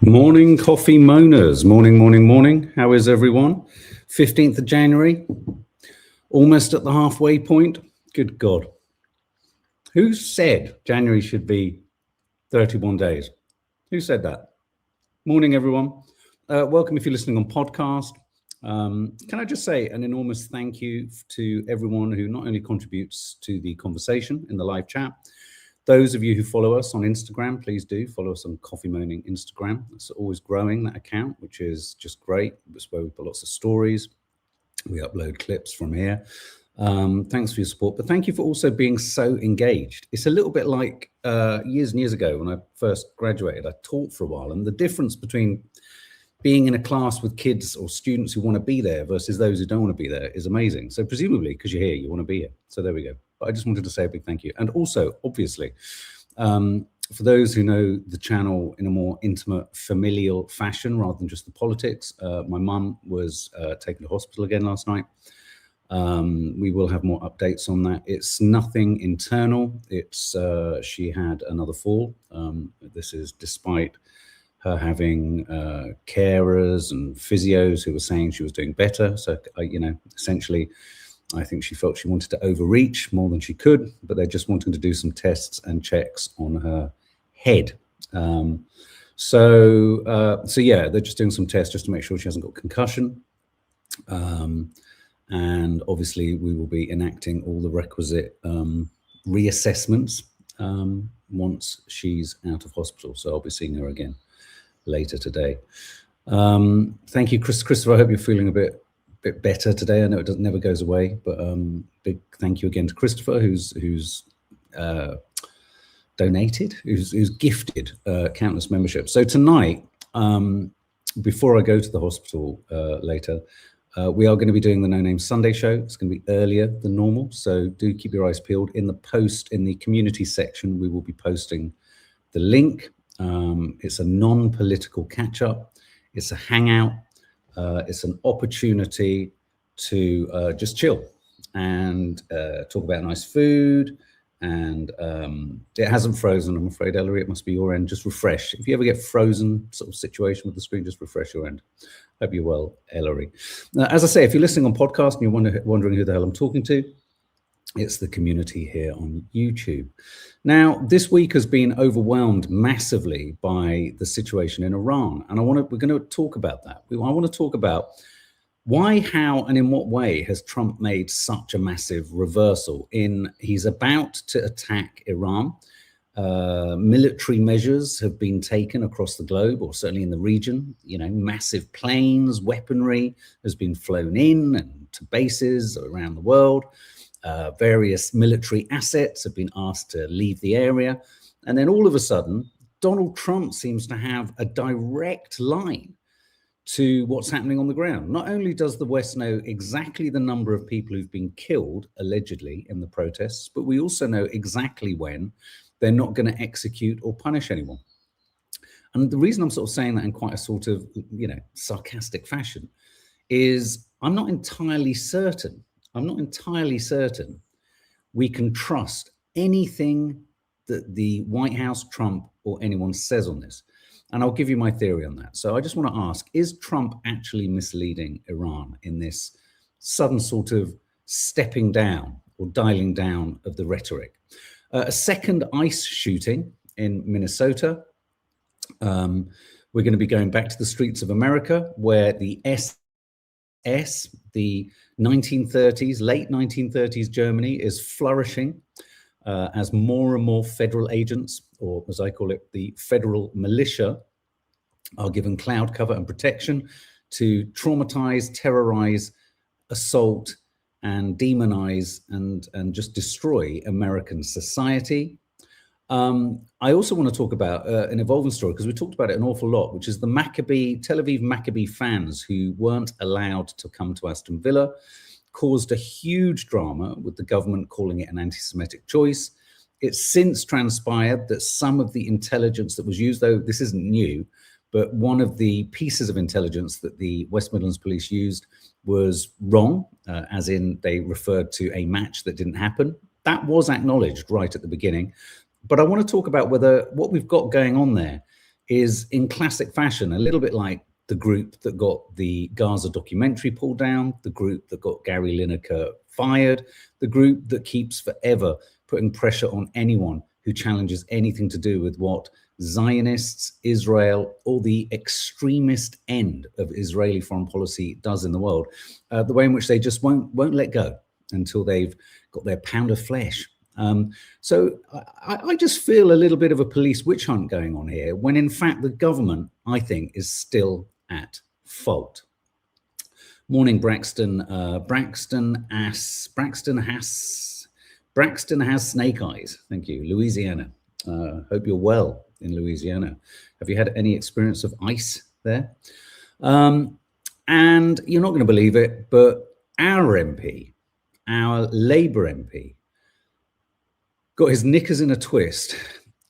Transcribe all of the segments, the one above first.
Morning, coffee moaners. Morning, morning, morning. How is everyone? 15th of January, almost at the halfway point. Good God. Who said January should be 31 days? Who said that? Morning, everyone. Welcome if you're listening on podcast. Can I just say an enormous thank you to everyone who not only contributes to the conversation in the live chat. Those of you who follow us on Instagram, please do follow us on Coffee Moaning Instagram. It's always growing, that account, which is just great. It's where we put lots of stories. We upload clips from here. Thanks for your support, but thank you for also being so engaged. It's a little bit like years and years ago when I first graduated. I taught for a while, and the difference between being in a class with kids or students who want to be there versus those who don't want to be there is amazing. So presumably, because you're here, you want to be here. So there we go. But I just wanted to say a big thank you. And also, obviously, for those who know the channel in a more intimate, familial fashion, rather than just the politics, my mum was taken to hospital again last night. We will have more updates on that. It's nothing internal. It's she had another fall. This is despite her having carers and physios who were saying she was doing better. So, essentially, I think she felt she wanted to overreach more than she could, but they're just wanting to do some tests and checks on her head. So yeah, they're just doing some tests just to make sure she hasn't got concussion. And obviously, we will be enacting all the requisite reassessments once she's out of hospital. So I'll be seeing her again later today. Thank you, Christopher. I hope you're feeling a bit better today. I know it never goes away, but big thank you again to Christopher, who's donated, who's gifted countless memberships. So tonight, before I go to the hospital later, we are going to be doing the No Name Sunday show. It's going to be earlier than normal, so do keep your eyes peeled. In the community section, we will be posting the link. It's a non-political catch-up. It's a hangout. It's an opportunity to just chill and talk about nice food. And it hasn't frozen, I'm afraid, Ellery. It must be your end. Just refresh. If you ever get frozen sort of situation with the screen, just refresh your end. Hope you're well, Ellery. As I say, if you're listening on podcast and you're wondering who the hell I'm talking to, it's the community here on YouTube. Now, this week has been overwhelmed massively by the situation in Iran, and we're going to talk about that. I want to talk about why, how, and in what way has Trump made such a massive reversal he's about to attack Iran. Military measures have been taken across the globe, or certainly in the region. Massive planes, weaponry has been flown in and to bases around the world. Various military assets have been asked to leave the area. And then all of a sudden, Donald Trump seems to have a direct line to what's happening on the ground. Not only does the West know exactly the number of people who've been killed, allegedly, in the protests, but we also know exactly when they're not going to execute or punish anyone. And the reason I'm sort of saying that in quite a sort of, sarcastic fashion is I'm not entirely certain we can trust anything that the White House, Trump, or anyone says on this. And I'll give you my theory on that. So I just want to ask, is Trump actually misleading Iran in this sudden sort of stepping down or dialing down of the rhetoric? A second ICE shooting in Minnesota. We're going to be going back to the streets of America, where the the 1930s, late 1930s Germany is flourishing as more and more federal agents, or as I call it, the federal militia, are given cloud cover and protection to traumatize, terrorize, assault, and demonize and just destroy American society. I also want to talk about an evolving story, because we talked about it an awful lot, which is the Tel Aviv Maccabi fans who weren't allowed to come to Aston Villa, caused a huge drama with the government calling it an anti-Semitic choice. It's since transpired that some of the intelligence that was used, though this isn't new, but one of the pieces of intelligence that the West Midlands police used was wrong, as in they referred to a match that didn't happen. That was acknowledged right at the beginning. But I want to talk about whether what we've got going on there is in classic fashion, a little bit like the group that got the Gaza documentary pulled down, the group that got Gary Lineker fired, the group that keeps forever putting pressure on anyone who challenges anything to do with what Zionists, Israel, or the extremist end of Israeli foreign policy does in the world, the way in which they just won't let go until they've got their pound of flesh. So I just feel a little bit of a police witch hunt going on here, when in fact the government, I think, is still at fault. Morning, Braxton. Braxton has snake eyes. Thank you, Louisiana. Hope you're well in Louisiana. Have you had any experience of ice there? And you're not going to believe it, but our MP, our Labour MP, got his knickers in a twist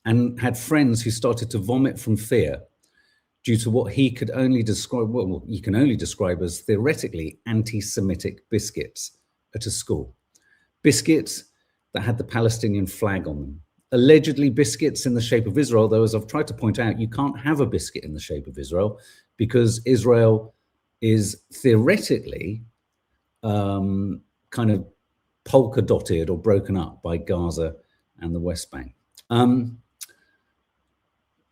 and had friends who started to vomit from fear due to what he could only describe, well, you can only describe as theoretically anti-Semitic biscuits at a school. Biscuits that had the Palestinian flag on them. Allegedly biscuits in the shape of Israel, though, as I've tried to point out, you can't have a biscuit in the shape of Israel because Israel is theoretically kind of polka dotted or broken up by Gaza and the West Bank.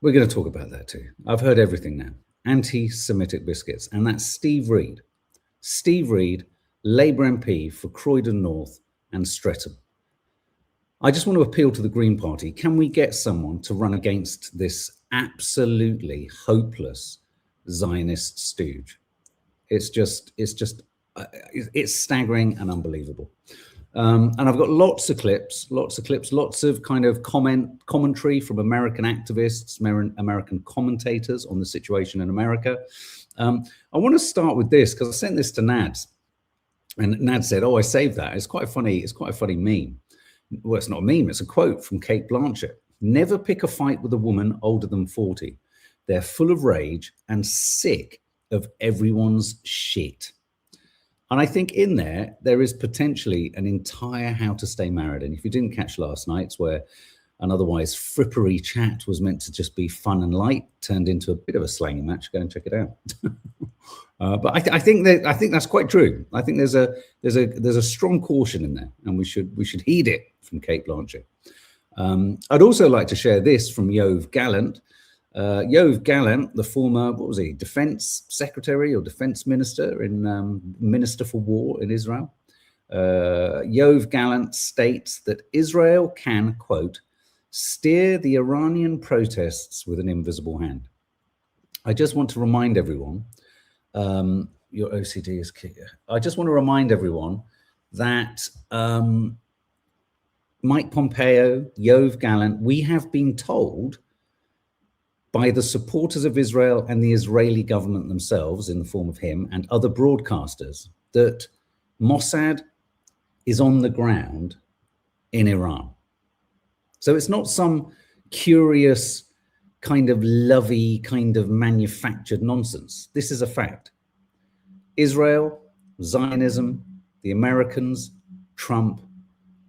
We're going to talk about that too. I've heard everything now. Anti-Semitic biscuits. And that's Steve Reed. Steve Reed, Labour MP for Croydon North and Streatham. I just want to appeal to the Green Party. Can we get someone to run against this absolutely hopeless Zionist stooge? It's staggering and unbelievable. And I've got lots of clips, lots of kind of commentary from American activists, American commentators on the situation in America. I want to start with this because I sent this to Nads, and Nad said, "Oh, I saved that. It's quite a funny meme." Well, it's not a meme. It's a quote from Kate Blanchett. "Never pick a fight with a woman older than 40. They're full of rage and sick of everyone's shit." And I think in there is potentially an entire How to Stay Married. And if you didn't catch last night's, where an otherwise frippery chat was meant to just be fun and light, turned into a bit of a slanging match, go and check it out. But I think that's quite true. I think there's a strong caution in there, and we should heed it from Kate Blanchett. I'd also like to share this from Yoav Gallant. Yoav Gallant, the former, what was he, defense secretary or defense minister in Minister for War in Israel. Yoav Gallant states that Israel can, quote, steer the Iranian protests with an invisible hand. I just want to remind everyone, your OCD is key. I just want to remind everyone that Mike Pompeo, Yoav Gallant, we have been told by the supporters of Israel and the Israeli government themselves, in the form of him and other broadcasters, that Mossad is on the ground in Iran. So it's not some curious kind of lovey, kind of manufactured nonsense. This is a fact. Israel, Zionism, the Americans, Trump,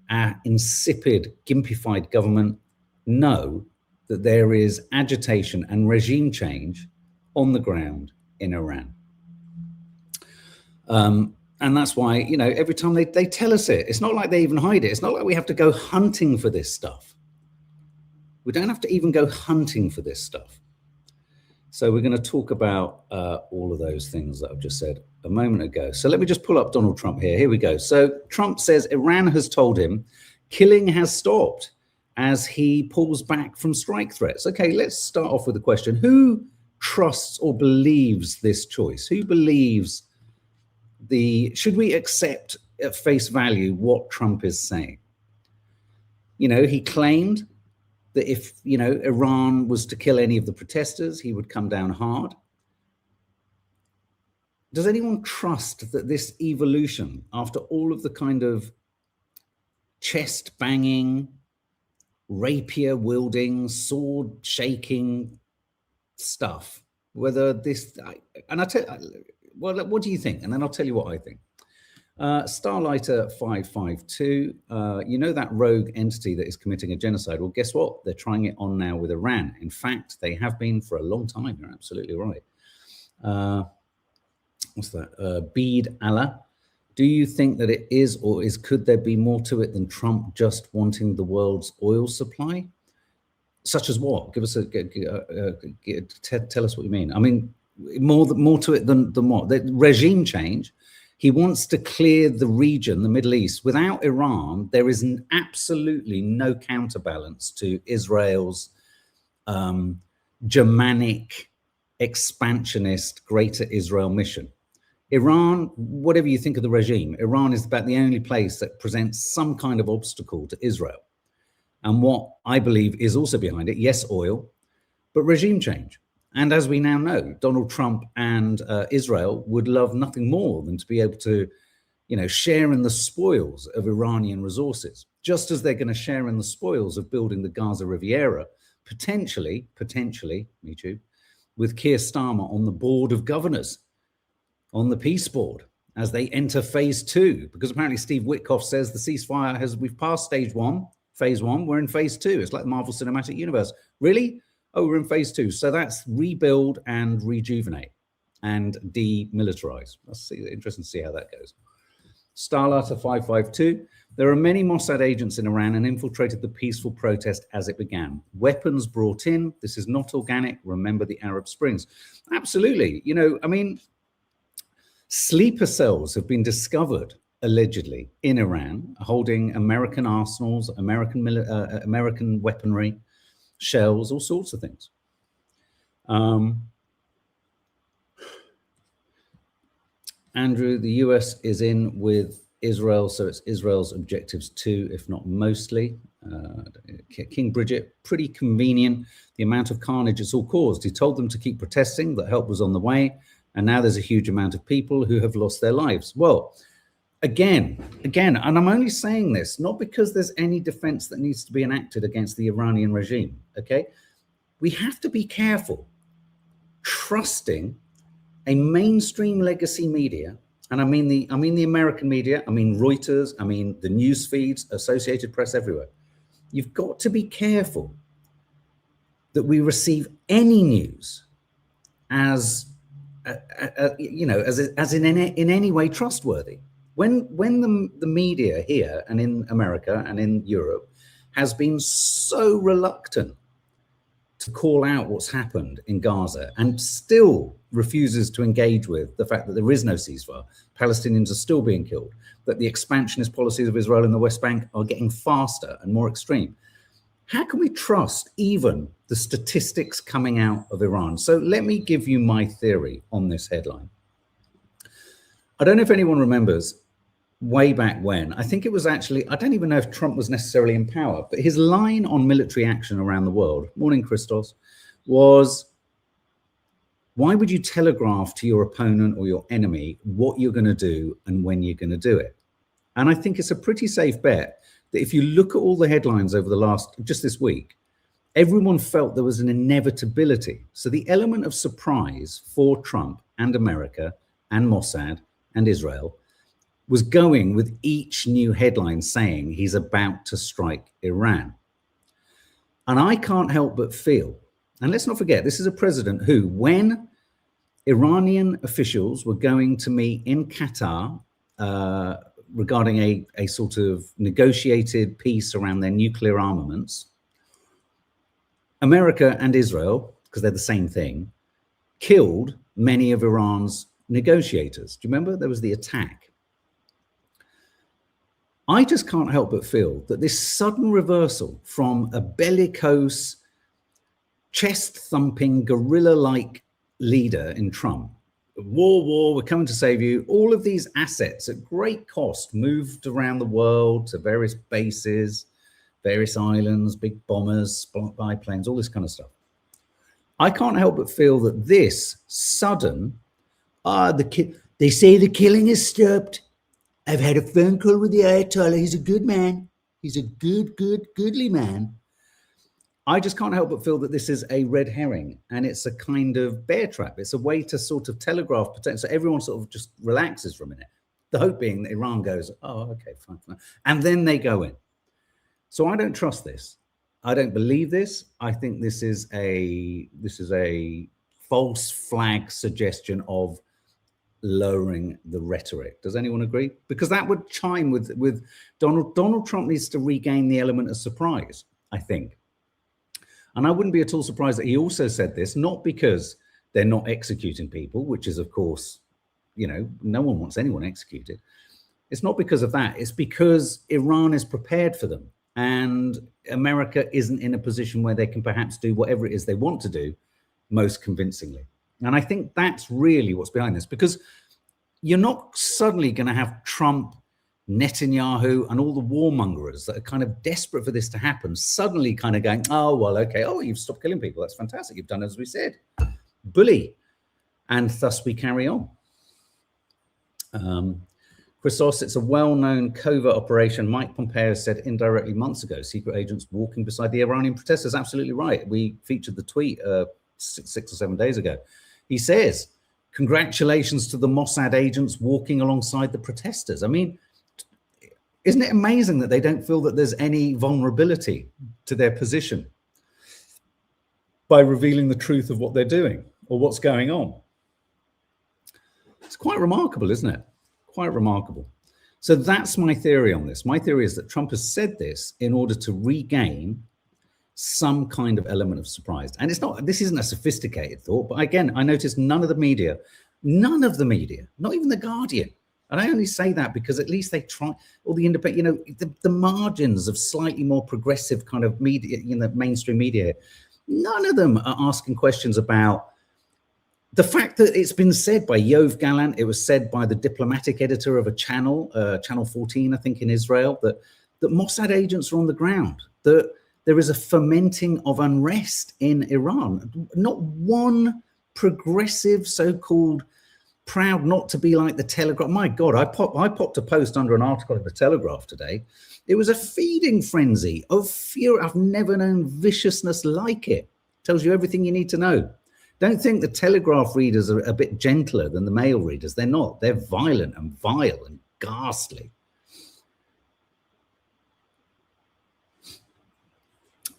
our insipid, gimpified government know that there is agitation and regime change on the ground in Iran. And that's why, you know, every time they tell us it, it's not like they even hide it. It's not like we have to go hunting for this stuff. We don't have to even go hunting for this stuff. So we're going to talk about all of those things that I've just said a moment ago. So let me just pull up Donald Trump here. Here we go. So Trump says Iran has told him killing has stopped as he pulls back from strike threats. Okay, let's start off with the question. Who trusts or believes this choice? Who believes should we accept at face value what Trump is saying? You know, he claimed that if, you know, Iran was to kill any of the protesters, he would come down hard. Does anyone trust that this evolution, after all of the kind of chest banging, rapier wielding, sword shaking stuff, whether this, and I tell, well, what do you think? And then I'll tell you what I think. Starlighter 552, you know that rogue entity that is committing a genocide? Well, guess what? They're trying it on now with Iran. In fact, they have been for a long time. You're absolutely right. What's that? Bead Allah. Do you think that it is, or could there be more to it than Trump just wanting the world's oil supply? Such as what? Give us tell us what you mean. I mean, more to it than what? The regime change. He wants to clear the region, the Middle East. Without Iran, there is absolutely no counterbalance to Israel's Germanic expansionist Greater Israel mission. Iran, whatever you think of the regime, Iran is about the only place that presents some kind of obstacle to Israel. And what I believe is also behind it, yes, oil, but regime change. And as we now know, Donald Trump and Israel would love nothing more than to be able to, share in the spoils of Iranian resources, just as they're going to share in the spoils of building the Gaza Riviera, potentially, me too, with Keir Starmer on the board of governors, on the peace board, as they enter phase 2, because apparently Steve Witkoff says the ceasefire we've passed stage 1, phase 1, we're in phase 2. It's like the Marvel Cinematic Universe. Really? Oh, we're in phase 2. So that's rebuild and rejuvenate and demilitarize. Let's see. Interesting to see how that goes. Starlighter 552. There are many Mossad agents in Iran and infiltrated the peaceful protest as it began. Weapons brought in. This is not organic. Remember the Arab Springs. Absolutely. Sleeper cells have been discovered, allegedly, in Iran, holding American arsenals, American weaponry, shells, all sorts of things. Andrew, the US is in with Israel, so it's Israel's objectives too, if not mostly. King Bridget, pretty convenient, the amount of carnage it's all caused. He told them to keep protesting, that help was on the way, and now there's a huge amount of people who have lost their lives. Well, again, and I'm only saying this, not because there's any defense that needs to be enacted against the Iranian regime, okay? We have to be careful trusting a mainstream legacy media, and I mean the American media, I mean Reuters, I mean the news feeds, Associated Press, everywhere. You've got to be careful that we receive any news as in any way trustworthy. When the media here and in America and in Europe has been so reluctant to call out what's happened in Gaza and still refuses to engage with the fact that there is no ceasefire, Palestinians are still being killed, that the expansionist policies of Israel in the West Bank are getting faster and more extreme, how can we trust even the statistics coming out of Iran? So let me give you my theory on this headline. I don't know if anyone remembers way back when, I think it was actually, I don't even know if Trump was necessarily in power, but his line on military action around the world, morning Christos, was, why would you telegraph to your opponent or your enemy what you're going to do and when you're going to do it? And I think it's a pretty safe bet that if you look at all the headlines over just this week, everyone felt there was an inevitability. So the element of surprise for Trump and America and Mossad and Israel was going with each new headline saying he's about to strike Iran. And I can't help but feel, and let's not forget, this is a president who, when Iranian officials were going to meet in Qatar regarding a sort of negotiated peace around their nuclear armaments, America and Israel, because they're the same thing, killed many of Iran's negotiators. Do you remember? There was the attack. I just can't help but feel that this sudden reversal from a bellicose, chest-thumping, guerrilla-like leader in Trump, war, we're coming to save you, all of these assets at great cost moved around the world to various bases, various islands, big bombers, biplanes, all this kind of stuff. I can't help but feel that this sudden, they say the killing has stopped. I've had a phone call with the Ayatollah. He's a good man. He's a goodly man. I just can't help but feel that this is a red herring and it's a kind of bear trap. It's a way to sort of telegraph potential. So everyone sort of just relaxes for a minute. The hope being that Iran goes, oh, okay, fine. And then they go in. So I don't trust this. I don't believe this. I think this is a false flag suggestion of lowering the rhetoric. Does anyone agree? Because that would chime with Donald Trump needs to regain the element of surprise, I think. And I wouldn't be at all surprised that he also said this, not because they're not executing people, which is, of course, no one wants anyone executed. It's not because of that. It's because Iran is prepared for them. And America isn't in a position where they can perhaps do whatever it is they want to do most convincingly. And I think that's really what's behind this, because you're not suddenly going to have Trump, Netanyahu, and all the warmongers that are kind of desperate for this to happen suddenly kind of going, oh, well, okay, oh, you've stopped killing people. That's fantastic. You've done as we said. Bully. And thus we carry on. Christos, it's a well-known covert operation. Mike Pompeo said indirectly months ago, secret agents walking beside the Iranian protesters. Absolutely right. We featured the tweet 6 or 7 days ago. He says, congratulations to the Mossad agents walking alongside the protesters. I mean, isn't it amazing that they don't feel that there's any vulnerability to their position by revealing the truth of what they're doing or what's going on? It's quite remarkable, isn't it? Quite remarkable. So that's my theory on this. My theory is that Trump has said this in order to regain some kind of element of surprise. And this isn't a sophisticated thought, but again, I noticed none of the media, not even the Guardian. And I only say that because at least they try, all the independent, the margins of slightly more progressive kind of media, mainstream media, none of them are asking questions about the fact that it's been said by Yoav Gallant, it was said by the diplomatic editor of a channel, Channel 14, I think, in Israel, that Mossad agents are on the ground, that there is a fermenting of unrest in Iran. Not one progressive, so-called proud not to be like the Telegraph. My God, I popped a post under an article in the Telegraph today. It was a feeding frenzy of fear. I've never known viciousness like it. Tells you everything you need to know. Don't think the Telegraph readers are a bit gentler than the Mail readers. They're not. They're violent and vile and ghastly.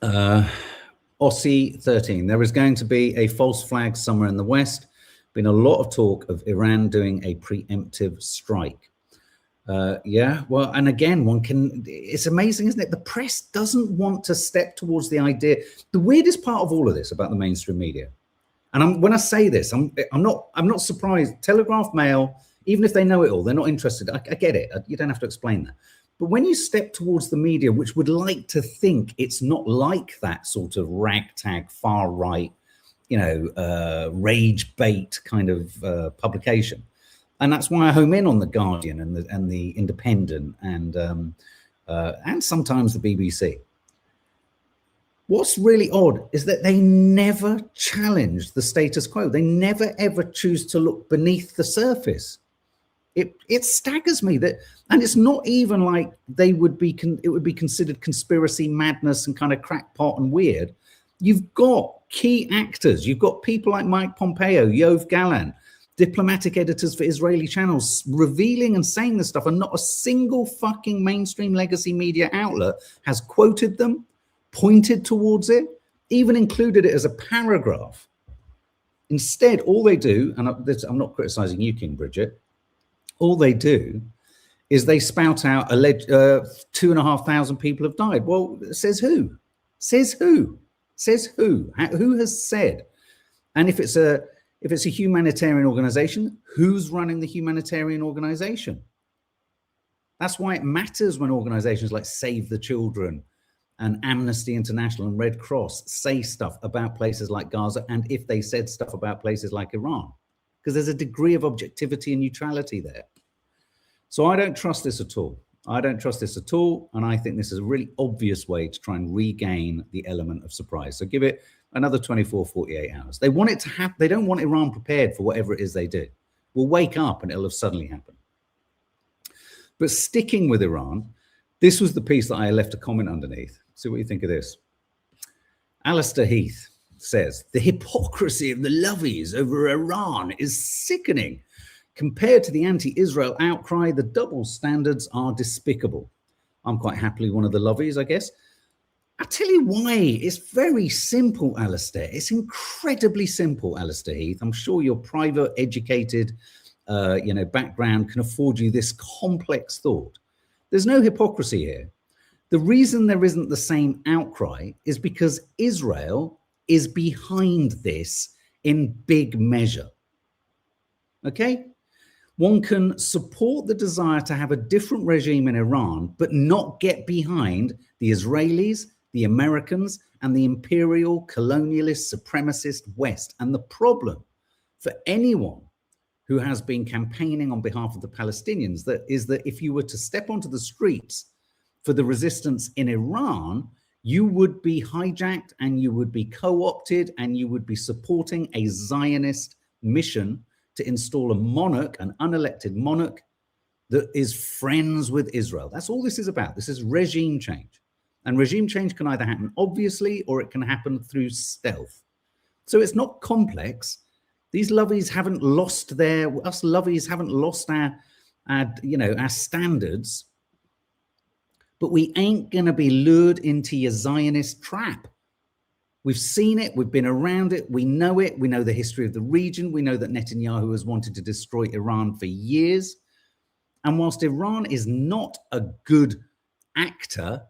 Aussie 13. There is going to be a false flag somewhere in the West. Been a lot of talk of Iran doing a preemptive strike. Yeah, well, and again, it's amazing, isn't it? The press doesn't want to step towards the idea. The weirdest part of all of this about the mainstream media, and when I say this, I'm not surprised. Telegraph, Mail, even if they know it all, they're not interested. I get it. You don't have to explain that. But when you step towards the media, which would like to think it's not like that sort of ragtag, far right, rage bait kind of publication, and that's why I home in on the Guardian and the Independent and sometimes the BBC. What's really odd is that they never challenge the status quo. They never ever choose to look beneath the surface. It staggers me that, and it's not even like it would be considered conspiracy, madness, and kind of crackpot and weird. You've got key actors. You've got people like Mike Pompeo, Yoav Gallant, diplomatic editors for Israeli channels revealing and saying this stuff, and not a single fucking mainstream legacy media outlet has quoted them, pointed towards it, even included it as a paragraph. Instead, all they do, and I'm not criticizing you, King Bridget, all they do is they spout out 2,500 people have died. Well, says who? Says who? Says who? Who has said? And if it's a humanitarian organization, who's running the humanitarian organization? That's why it matters when organizations like Save the Children and Amnesty International and Red Cross say stuff about places like Gaza, and if they said stuff about places like Iran, because there's a degree of objectivity and neutrality there. So I don't trust this at all. I don't trust this at all. And I think this is a really obvious way to try and regain the element of surprise. So give it another 24, 48 hours. They want it to happen. They don't want Iran prepared for whatever it is they do. We'll wake up and it'll have suddenly happened. But sticking with Iran, this was the piece that I left a comment underneath. See what you think of this. Alistair Heath says, the hypocrisy of the lovies over Iran is sickening. Compared to the anti-Israel outcry, the double standards are despicable. I'm quite happily one of the lovies, I guess. I'll tell you why. It's very simple, Alistair. It's incredibly simple, Alistair Heath. I'm sure your private, educated, background can afford you this complex thought. There's no hypocrisy here. The reason there isn't the same outcry is because Israel is behind this in big measure. Okay? One can support the desire to have a different regime in Iran, but not get behind the Israelis, the Americans, and the imperial, colonialist, supremacist West. And the problem for anyone who has been campaigning on behalf of the Palestinians is that if you were to step onto the streets for the resistance in Iran, you would be hijacked and you would be co-opted and you would be supporting a Zionist mission to install a monarch, an unelected monarch that is friends with Israel. That's all this is about. This is regime change. And regime change can either happen obviously or it can happen through stealth. So it's not complex. These lovies haven't lost us lovies haven't lost our standards, but we ain't going to be lured into your Zionist trap. We've seen it. We've been around it. We know it. We know the history of the region. We know that Netanyahu has wanted to destroy Iran for years. And whilst Iran is not a good actor,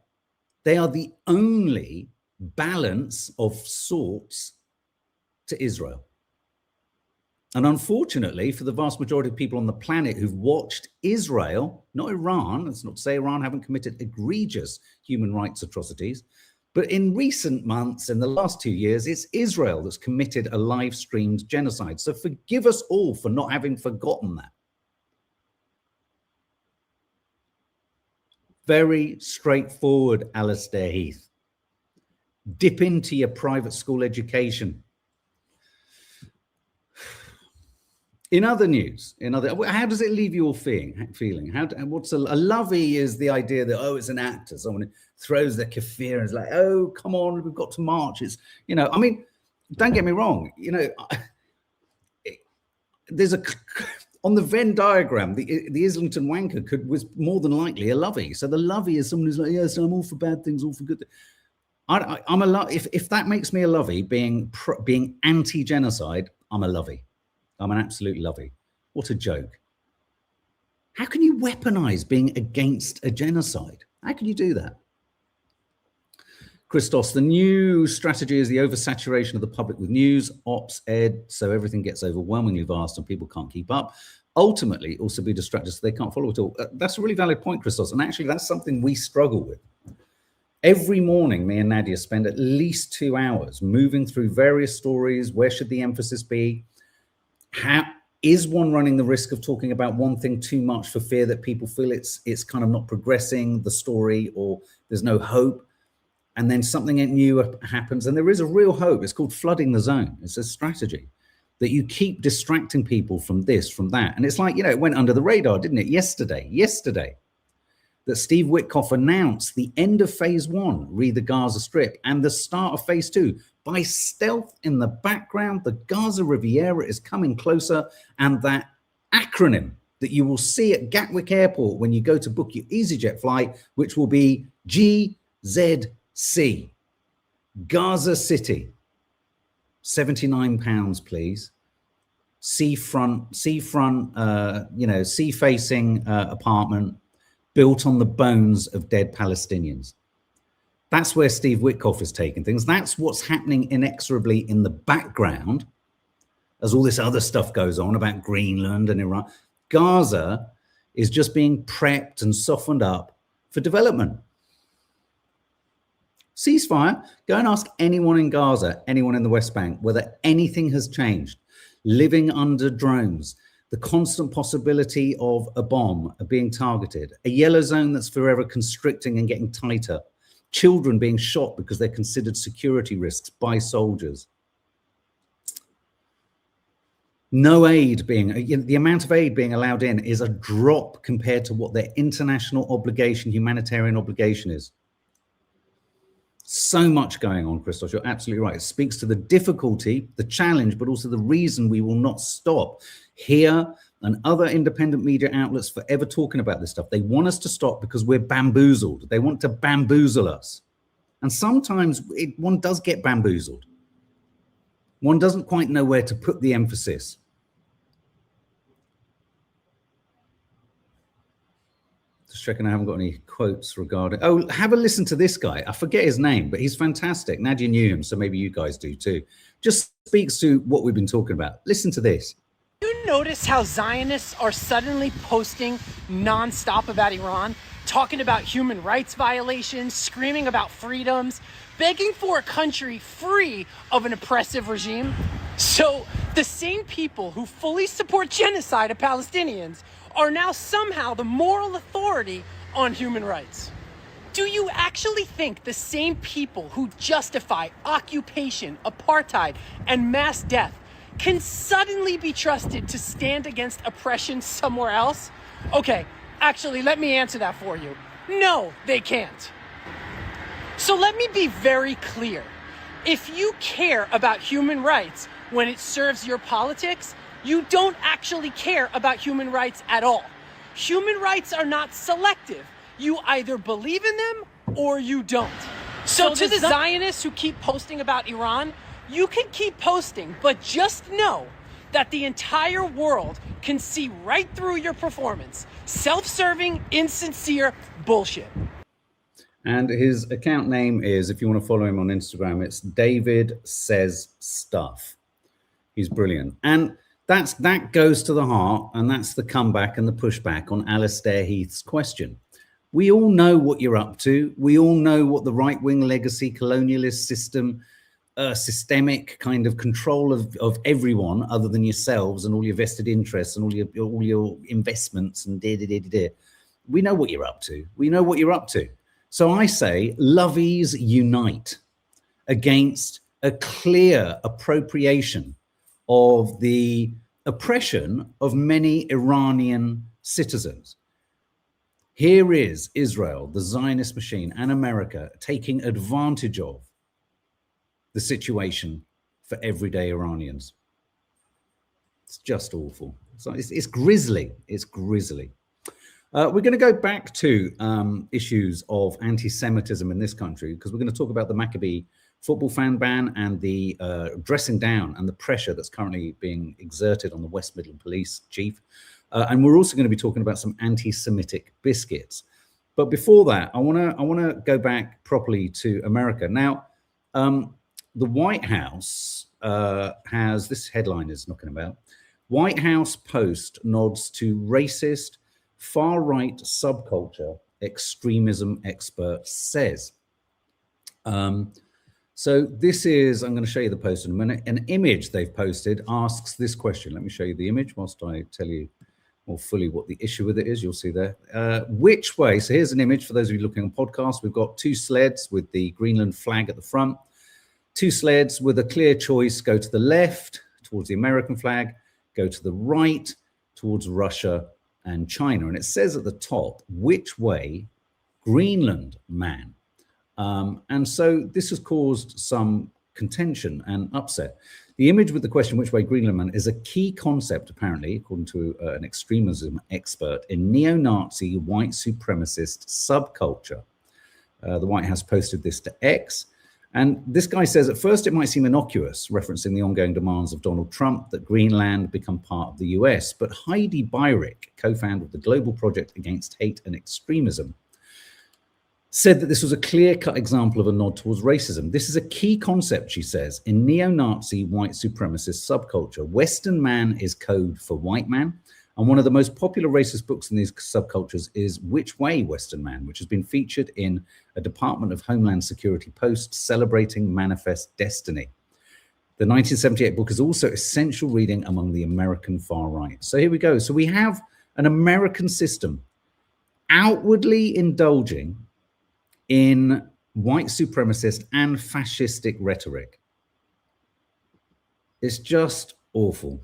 they are the only balance of sorts to Israel. And unfortunately, for the vast majority of people on the planet who've watched Israel, not Iran, that's not to say Iran haven't committed egregious human rights atrocities, but in recent months, in the last 2 years, it's Israel that's committed a live-streamed genocide. So forgive us all for not having forgotten that. Very straightforward, Alistair Heath. Dip into your private school education. In other news, how does it leave you all feeling? What's a lovey is the idea that, oh, it's an actor. Someone who throws their kefir and is like, oh, come on, we've got to march. It's, don't get me wrong. There's on the Venn diagram, the Islington wanker was more than likely a lovey. So the lovey is someone who's like, yes, I'm all for bad things, all for good. I'm a lovey. If that makes me a lovey, being anti-genocide, I'm a lovey. I'm an absolute lovey. What a joke. How can you weaponize being against a genocide? How can you do that? Christos, the new strategy is the oversaturation of the public with news, ops, ed, so everything gets overwhelmingly vast and people can't keep up. Ultimately, also be distracted so they can't follow it all. That's a really valid point, Christos. And actually, that's something we struggle with. Every morning, me and Nadia spend at least 2 hours moving through various stories. Where should the emphasis be? How is one running the risk of talking about one thing too much for fear that people feel it's kind of not progressing the story or there's no hope? And then something new happens and there is a real hope. It's called flooding the zone. It's a strategy that you keep distracting people from this, from that. And it's like, it went under the radar, didn't it? Yesterday, that Steve Witkoff announced the end of phase 1, read the Gaza Strip, and the start of phase 2. By stealth in the background, the Gaza Riviera is coming closer, and that acronym that you will see at Gatwick Airport when you go to book your EasyJet flight, which will be GZC, Gaza City, £79, please. Sea-facing apartment built on the bones of dead Palestinians. That's where Steve Witkoff is taking things. That's what's happening inexorably in the background as all this other stuff goes on about Greenland and Iran. Gaza is just being prepped and softened up for development. Ceasefire. Go and ask anyone in Gaza, anyone in the West Bank, whether anything has changed. Living under drones, the constant possibility of a bomb being targeted, a yellow zone that's forever constricting and getting tighter, children being shot because they're considered security risks by soldiers. No aid being, the amount of aid being allowed in is a drop compared to what their international obligation, humanitarian obligation is. So much going on, Christos, you're absolutely right. It speaks to the difficulty, the challenge, but also the reason we will not stop here and other independent media outlets forever talking about this stuff. They want us to stop because we're bamboozled. They want to bamboozle us. And sometimes one does get bamboozled. One doesn't quite know where to put the emphasis. Just checking I haven't got any quotes regarding... Oh, have a listen to this guy. I forget his name, but he's fantastic. Nadia knew him, so maybe you guys do too. Just speaks to what we've been talking about. Listen to this. You notice how Zionists are suddenly posting nonstop about Iran, talking about human rights violations, screaming about freedoms, begging for a country free of an oppressive regime? So the same people who fully support genocide of Palestinians are now somehow the moral authority on human rights. Do you actually think the same people who justify occupation, apartheid, and mass death can suddenly be trusted to stand against oppression somewhere else? Okay, actually, let me answer that for you. No, they can't. So let me be very clear. If you care about human rights when it serves your politics, you don't actually care about human rights at all. Human rights are not selective. You either believe in them or you don't. So to the Zionists who keep posting about Iran, you can keep posting, but just know that the entire world can see right through your performance. Self-serving, insincere bullshit. And his account name is, if you want to follow him on Instagram, it's David Says Stuff. He's brilliant. And that goes to the heart, and that's the comeback and the pushback on Alistair Heath's question. We all know what you're up to. We all know what the right-wing legacy colonialist system, systemic kind of control of everyone other than yourselves and all your vested interests and all your investments and we know what you're up to. We know what you're up to. So I say, lovies unite against a clear appropriation of the oppression of many Iranian citizens. Here is Israel, the Zionist machine, and America taking advantage of the situation for everyday Iranians. It's just awful. So it's grisly. It's grisly. We're going to go back to issues of anti-Semitism in this country, because we're going to talk about the Maccabi football fan ban and the dressing down and the pressure that's currently being exerted on the West Midland Police Chief. And we're also going to be talking about some anti-Semitic biscuits. But before that, I want to go back properly to America. Now, the White House has, this headline is knocking about, White House post nods to racist far-right subculture, extremism expert says. So this is, I'm going to show you the post in a minute. An image they've posted asks this question. Let me show you the image whilst I tell you more fully what the issue with it is. You'll see there. Which way? So here's an image for those of you looking on podcasts. We've got two sleds with the Greenland flag at the front. Two sleds with a clear choice. Go to the left towards the American flag. Go to the right towards Russia and China. And it says at the top, which way, Greenland man. And so this has caused some contention and upset. The image with the question, which way, Greenland man, is a key concept, apparently, according to an extremism expert, in neo-Nazi white supremacist subculture. The White House posted this to X. And this guy says, at first it might seem innocuous, referencing the ongoing demands of Donald Trump that Greenland become part of the US. But Heidi Beirich, co-founder of the Global Project Against Hate and Extremism, said that this was a clear-cut example of a nod towards racism. This is a key concept, she says, in neo-Nazi white supremacist subculture. Western man is code for white man. And one of the most popular racist books in these subcultures is Which Way, Western Man, which has been featured in a Department of Homeland Security post celebrating Manifest Destiny. The 1978 book is also essential reading among the American far right. So here we go. So we have an American system outwardly indulging in white supremacist and fascistic rhetoric. It's just awful.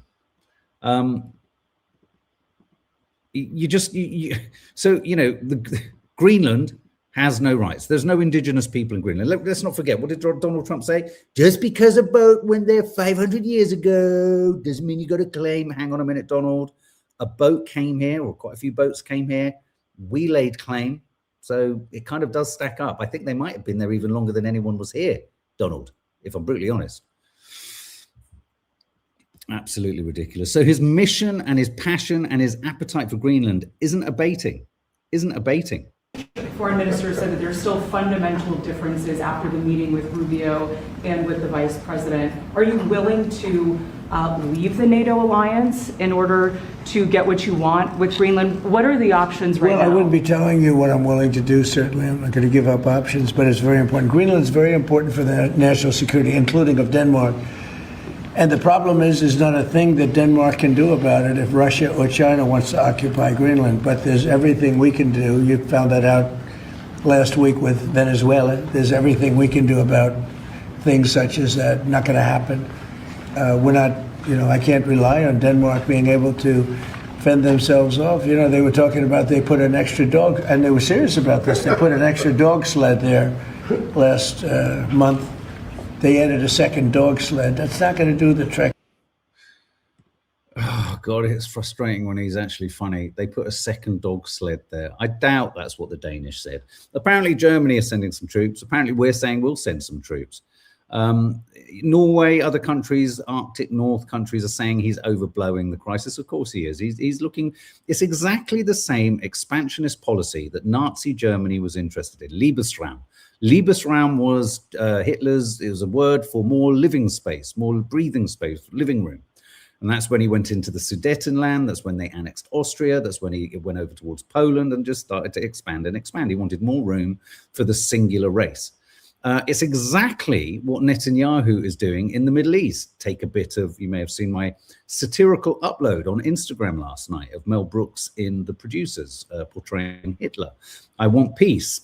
Greenland has no rights. There's no indigenous people in Greenland. Let's not forget, what did Donald Trump say? Just because a boat went there 500 years ago doesn't mean you got to claim. Hang on a minute, Donald. a boat came here, or quite a few boats came here. We laid claim. So it kind of does stack up. I think they might have been there even longer than anyone was here, Donald, if I'm brutally honest. Absolutely ridiculous. So his mission and his passion and his appetite for Greenland isn't abating. The foreign minister said that there's still fundamental differences after the meeting with Rubio and with the vice president. Are you willing to leave the NATO alliance in order to get what you want with Greenland? What are the options right now? Well, I wouldn't be telling you what I'm willing to do, certainly. I'm not going to give up options, but it's very important. Greenland's very important for the national security, including of Denmark. And the problem is not a thing that Denmark can do about it if Russia or China wants to occupy Greenland. But there's everything we can do. You found that out last week with Venezuela. There's everything we can do about things such as that. Not going to happen. We're not, I can't rely on Denmark being able to fend themselves off. They were talking about they put an extra dog, and they were serious about this. They put an extra dog sled there last month. They added a second dog sled. That's not going to do the trick. Oh, God, it's frustrating when he's actually funny. They put a second dog sled there. I doubt that's what the Danish said. Apparently, Germany is sending some troops. Apparently, we're saying we'll send some troops. Norway, other countries, Arctic North countries are saying he's overblowing the crisis. Of course he is. He's looking, it's exactly the same expansionist policy that Nazi Germany was interested in, Lebensraum. Lebensraum was Hitler's, it was a word for more living space, more breathing space, living room. And that's when he went into the Sudetenland. That's when they annexed Austria. That's when he went over towards Poland and just started to expand and expand. He wanted more room for the singular race. It's exactly what Netanyahu is doing in the Middle East. Take a bit of, you may have seen my satirical upload on Instagram last night of Mel Brooks in The Producers portraying Hitler. I want peace.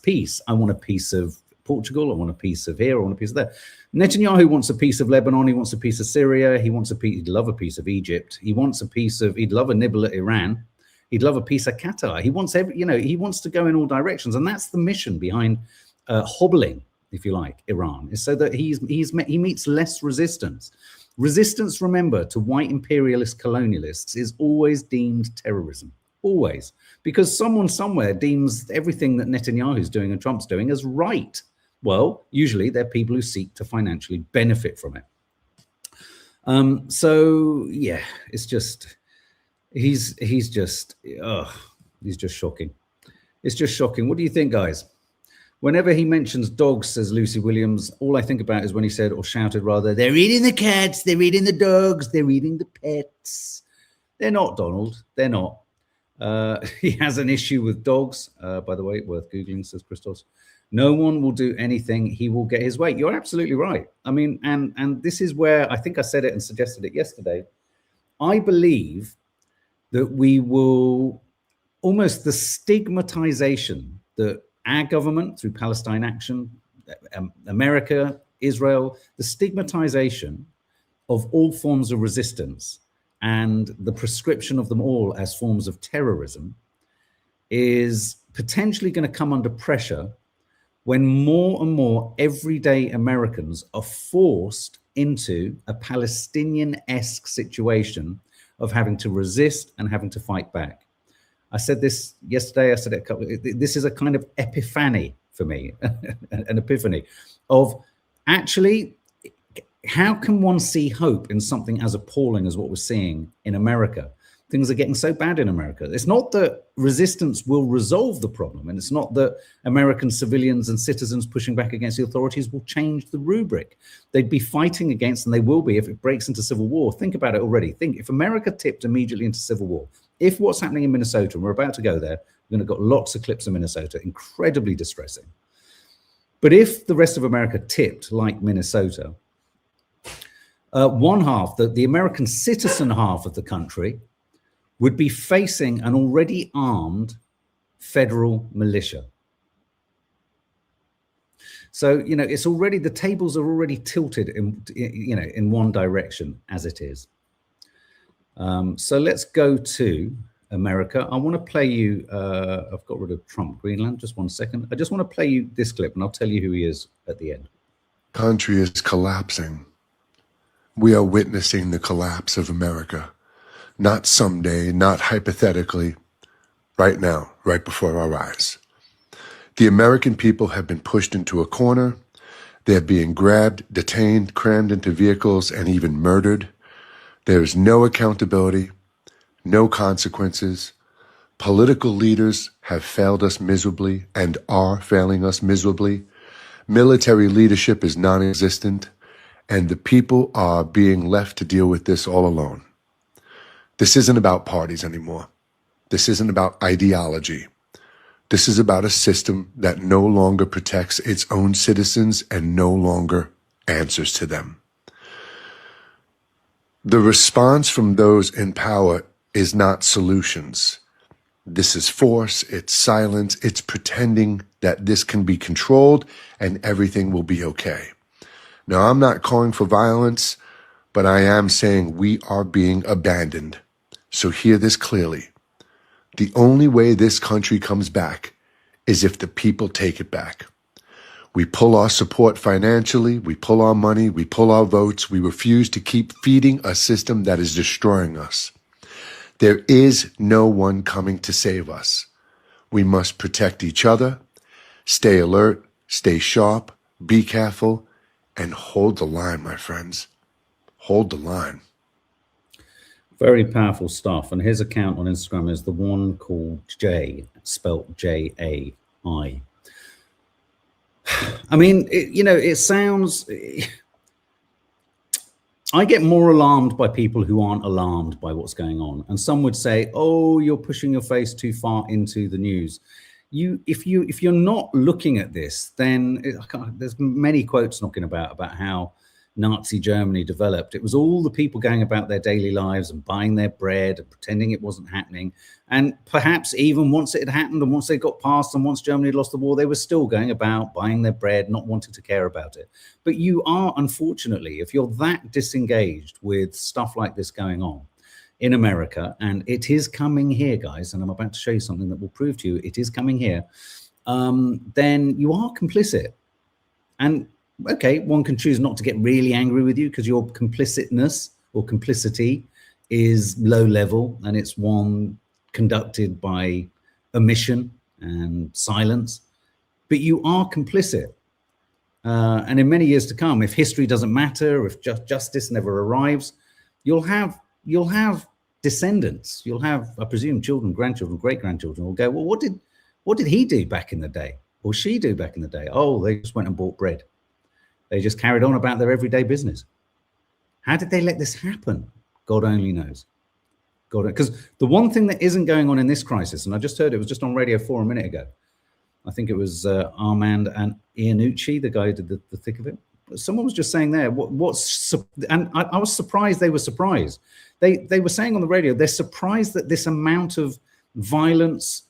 I want a piece of Portugal. I want a piece of here. I want a piece of there. Netanyahu wants a piece of Lebanon. He wants a piece of Syria. He wants a piece. He'd love a piece of Egypt. He wants a piece of. He'd love a nibble at Iran. He'd love a piece of Qatar. He wants every. He wants to go in all directions, and that's the mission behind hobbling, if you like, Iran, is so that he meets less resistance. Resistance, remember, to white imperialist colonialists is always deemed terrorism. Always, because someone somewhere deems everything that Netanyahu's doing and Trump's doing as right. Well, usually they're people who seek to financially benefit from it. So yeah, it's just he's just shocking. It's just shocking. What do you think, guys? Whenever he mentions dogs, says Lucy Williams, all I think about is when he said, or shouted rather, they're eating the cats, they're eating the dogs, they're eating the pets. They're not, Donald. They're not. He has an issue with dogs, by the way, worth Googling, says Christos. No one will do anything. He will get his way. You're absolutely right. I mean, and this is where I think I said it and suggested it yesterday. I believe that we will almost the stigmatization that our government through Palestine Action, America, Israel, the stigmatization of all forms of resistance and the prescription of them all as forms of terrorism is potentially going to come under pressure when more and more everyday Americans are forced into a Palestinian-esque situation of having to resist and having to fight back. I said this yesterday, I said it this is a kind of epiphany for me, an epiphany of actually, how can one see hope in something as appalling as what we're seeing in America? Things are getting so bad in America. It's not that resistance will resolve the problem, and it's not that American civilians and citizens pushing back against the authorities will change the rubric. They'd be fighting against, and they will be if it breaks into civil war. Think about it already. Think if America tipped immediately into civil war, if what's happening in Minnesota, and we're about to go there, we're going to got lots of clips of Minnesota, incredibly distressing. But if the rest of America tipped like Minnesota, one half, the American citizen half of the country, would be facing an already armed federal militia. So, it's already, the tables are already tilted in one direction as it is. So let's go to America. I want to play you, I've got rid of Trump Greenland, just 1 second. I just want to play you this clip and I'll tell you who he is at the end. Country is collapsing. We are witnessing the collapse of America. not someday, not hypothetically, right now, right before our eyes. The American people have been pushed into a corner. They're being grabbed, detained, crammed into vehicles, and even murdered. There is no accountability, no consequences. Political leaders have failed us miserably and are failing us miserably. Military leadership is non-existent, and the people are being left to deal with this all alone. This isn't about parties anymore. This isn't about ideology. This is about a system that no longer protects its own citizens and no longer answers to them. The response from those in power is not solutions. This is force, it's silence, it's pretending that this can be controlled and everything will be okay. Now, I'm not calling for violence, but I am saying we are being abandoned. So hear this clearly. The only way this country comes back is if the people take it back. We pull our support financially, we pull our money, we pull our votes, we refuse to keep feeding a system that is destroying us. There is no one coming to save us. We must protect each other, stay alert, stay sharp, be careful, and hold the line, my friends. Hold the line. Very powerful stuff. And his account on Instagram is the one called Jay, spelt J-A-I. I mean, it sounds... I get more alarmed by people who aren't alarmed by what's going on. And some would say, oh, you're pushing your face too far into the news. If you're not looking at this, then there's many quotes knocking about how Nazi Germany developed. It was all the people going about their daily lives and buying their bread and pretending it wasn't happening. And perhaps even once it had happened and once they got past and once Germany had lost the war, they were still going about buying their bread, not wanting to care about it. But you are, unfortunately, if you're that disengaged with stuff like this going on in America, and it is coming here, guys, and I'm about to show you something that will prove to you it is coming here, then you are complicit. And okay, one can choose not to get really angry with you because your complicitness or complicity is low level and it's one conducted by omission and silence, but you are complicit. And in many years to come, if history doesn't matter, if justice never arrives, you'll have descendants. You'll have, I presume, children, grandchildren, great-grandchildren will go, well, what did he do back in the day? Or she do back in the day? Oh, they just went and bought bread. They just carried on about their everyday business. How did they let this happen? God only knows. Because the one thing that isn't going on in this crisis, and I just heard it was just on Radio 4 a minute ago. I think it was Armand and Iannucci, the guy who did the thick of it. Someone was just saying there, and I was surprised they were surprised. They were saying on the radio, they're surprised that this amount of violence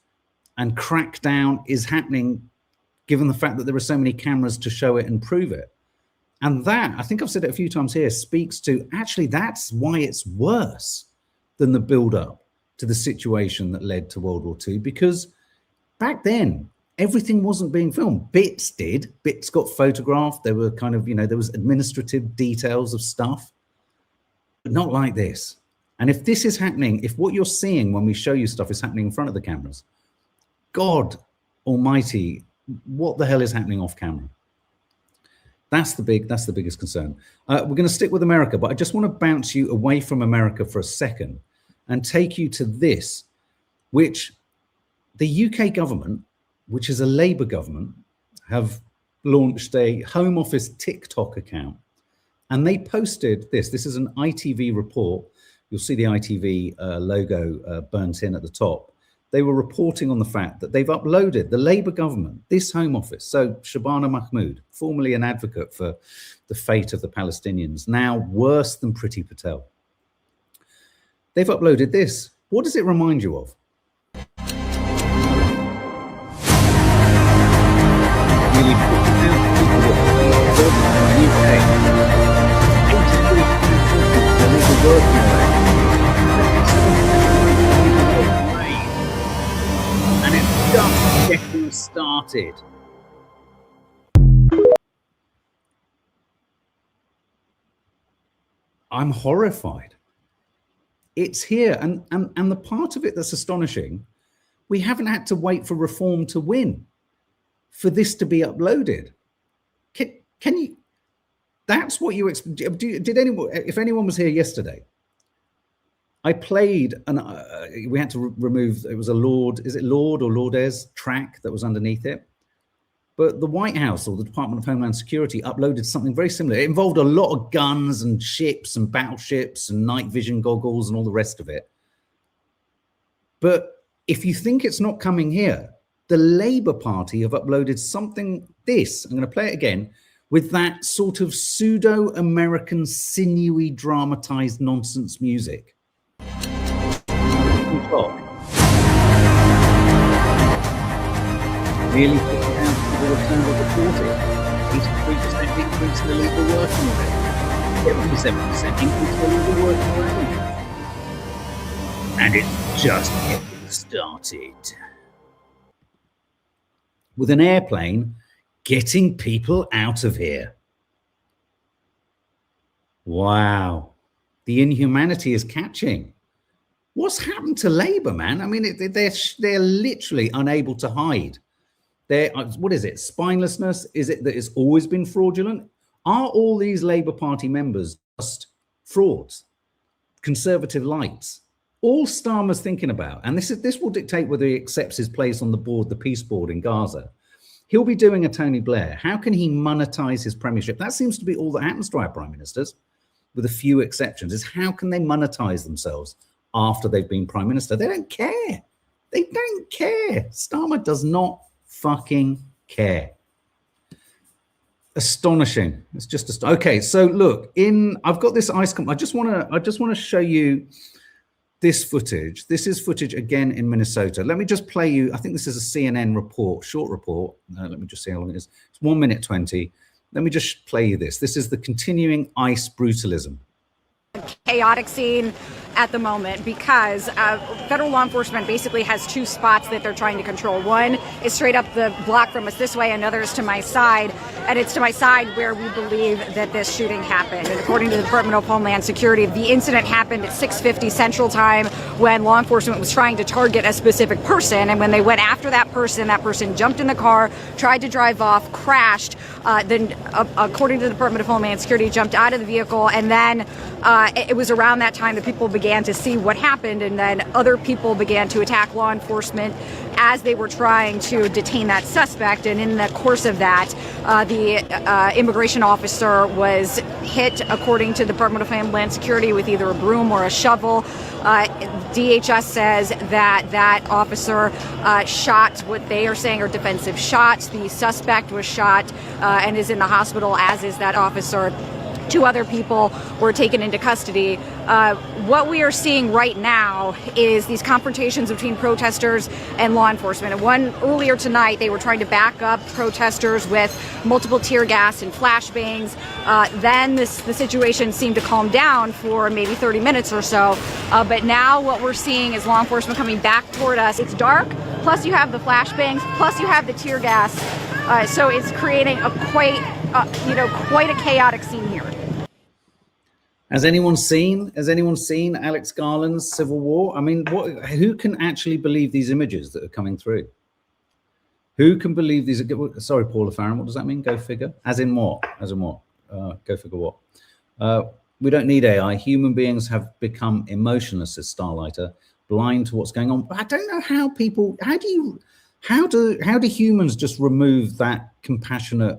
and crackdown is happening, given the fact that there are so many cameras to show it and prove it. And that, I think I've said it a few times here, speaks to actually that's why it's worse than the build-up to the situation that led to World War II, because back then, everything wasn't being filmed. Bits did. Bits got photographed. There were kind of, there was administrative details of stuff, but not like this. And if this is happening, if what you're seeing when we show you stuff is happening in front of the cameras, God almighty, what the hell is happening off camera? That's the biggest concern. We're going to stick with America, but I just want to bounce you away from America for a second and take you to this, which the UK government, which is a Labour government, have launched a Home Office TikTok account. And they posted this. This is an ITV report. You'll see the ITV logo burnt in at the top. They were reporting on the fact that they've uploaded, the Labour government, this Home Office, so Shabana Mahmood, formerly an advocate for the fate of the Palestinians, now worse than Priti Patel. They've uploaded this. What does it remind you of? And it's just getting started. I'm horrified. It's here. And the part of it that's astonishing, we haven't had to wait for reform to win for this to be uploaded. Can you, that's what you, did anyone, if anyone was here yesterday, I played, and we had to remove, it was a Lord, is it Lord or Lordes track that was underneath it? But the White House or the Department of Homeland Security uploaded something very similar. It involved a lot of guns and ships and battleships and night vision goggles and all the rest of it. But if you think it's not coming here, the Labour Party have uploaded something, this, I'm going to play it again, with that sort of pseudo-American, sinewy, dramatized nonsense music. Nearly 50,000 people returned or reported. 83% increase in illegal working rate. 77% increase in illegal working rate. And it's just getting started. With an airplane getting people out of here. Wow. The inhumanity is catching. What's happened to Labour, man? I mean, they're literally unable to hide. What is it? Spinelessness? Is it that it's always been fraudulent? Are all these Labour Party members just frauds, conservative lights? All Starmer's thinking about, and this will dictate whether he accepts his place on the board, the peace board in Gaza. He'll be doing a Tony Blair. How can he monetize his premiership? That seems to be all that happens to our prime ministers, with a few exceptions, is how can they monetize themselves after they've been prime minister? They don't care. They don't care. Starmer does not fucking care. Astonishing. It's just okay. So look, I've got this ice cream. I just want to show you this footage. This is footage again in Minnesota. Let me just play you. I think this is a CNN report, short report. Let me just see how long it is. It's 1 minute 20. Let me just play you this. This is the continuing ICE brutalism. Chaotic scene at the moment because federal law enforcement basically has two spots that they're trying to control. One is straight up the block from us this way, another is to my side, and it's to my side where we believe that this shooting happened. And according to the Department of Homeland Security, the incident happened at 6:50 Central Time when law enforcement was trying to target a specific person, and when they went after that person jumped in the car, tried to drive off, crashed, then according to the Department of Homeland Security, jumped out of the vehicle, and then it was around that time that people began to see what happened, and then other people began to attack law enforcement as they were trying to detain that suspect. And in the course of that, the immigration officer was hit, according to the Department of Homeland Security, with either a broom or a shovel. DHS says that officer shot what they are saying are defensive shots. The suspect was shot and is in the hospital, as is that officer. 2 other people were taken into custody. What we are seeing right now is these confrontations between protesters and law enforcement. And one earlier tonight, they were trying to back up protesters with multiple tear gas and flashbangs. Then the situation seemed to calm down for maybe 30 minutes or so. But now what we're seeing is law enforcement coming back toward us. It's dark, plus you have the flashbangs, plus you have the tear gas. So it's creating a quite a chaotic scene here. Has anyone seen Alex Garland's Civil War? I mean, who can actually believe these images that are coming through? Who can believe these? Sorry, Paula Farron, what does that mean? Go figure. As in what? Go figure what? We don't need AI. Human beings have become emotionless, says Starlighter, blind to what's going on. But I don't know how people. How do humans just remove that compassionate?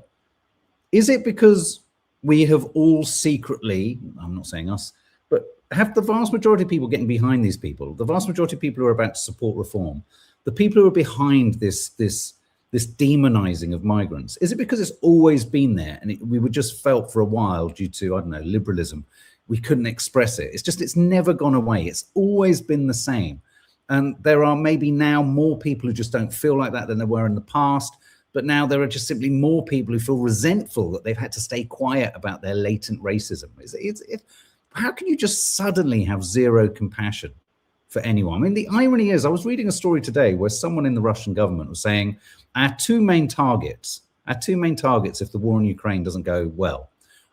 Is it because we have all secretly, I'm not saying us, but have the vast majority of people getting behind these people, the vast majority of people who are about to support reform, the people who are behind this demonizing of migrants, is it because it's always been there and we were just felt for a while due to, I don't know, liberalism, we couldn't express it? It's never gone away. It's always been the same. And there are maybe now more people who just don't feel like that than there were in the past. But now there are just simply more people who feel resentful that they've had to stay quiet about their latent racism. How can you just suddenly have zero compassion for anyone? I mean, the irony is, I was reading a story today where someone in the Russian government was saying our two main targets if the war in Ukraine doesn't go well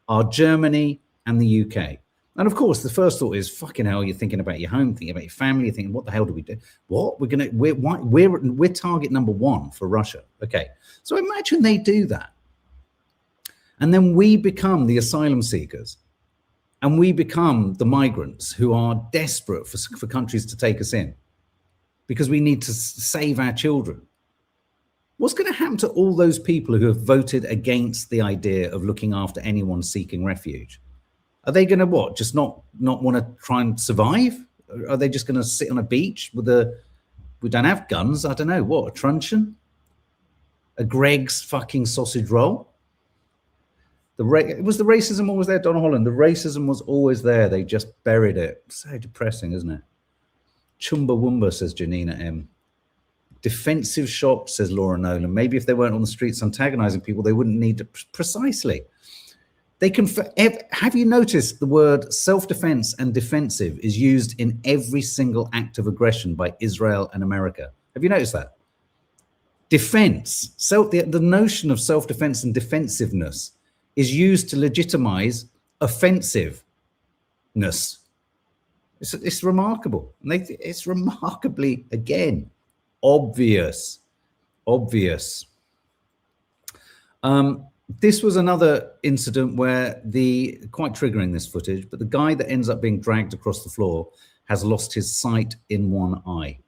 are Germany and the UK. And of course, the first thought is, fucking hell, you're thinking about your home, thinking about your family, you're thinking, what the hell do we do? What? We're target number one for Russia. Okay. So imagine they do that. And then we become the asylum seekers. And we become the migrants who are desperate for countries to take us in because we need to save our children. What's going to happen to all those people who have voted against the idea of looking after anyone seeking refuge? Are they going to what? Just not want to try and survive? Are they just going to sit on a beach with we don't have guns. I don't know what, a truncheon, a Greg's fucking sausage roll. Was the racism always there, Donna Holland? The racism was always there. They just buried it. So depressing, isn't it? Chumbawamba, says Janina M. Defensive shops, says Laura Nolan. Maybe if they weren't on the streets antagonizing people, they wouldn't need to. Precisely. They can. Have you noticed the word self-defense and defensive is used in every single act of aggression by Israel and America? Have you noticed that? Defense. The notion of self-defense and defensiveness is used to legitimize offensiveness. It's remarkable. And it's remarkably, again, obvious. This was another incident where quite triggering, this footage, but the guy that ends up being dragged across the floor has lost his sight in one eye.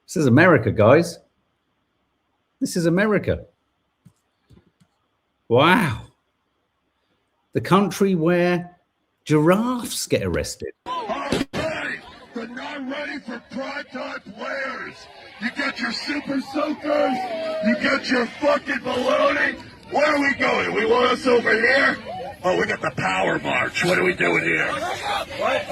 This is America, guys. This is America. Wow. The country where giraffes get arrested. All right, but not ready for primetime players. You got your super soakers, you got your fucking baloney. Where are we going? We want us over here? Oh, we got the power march. What are we doing here? What?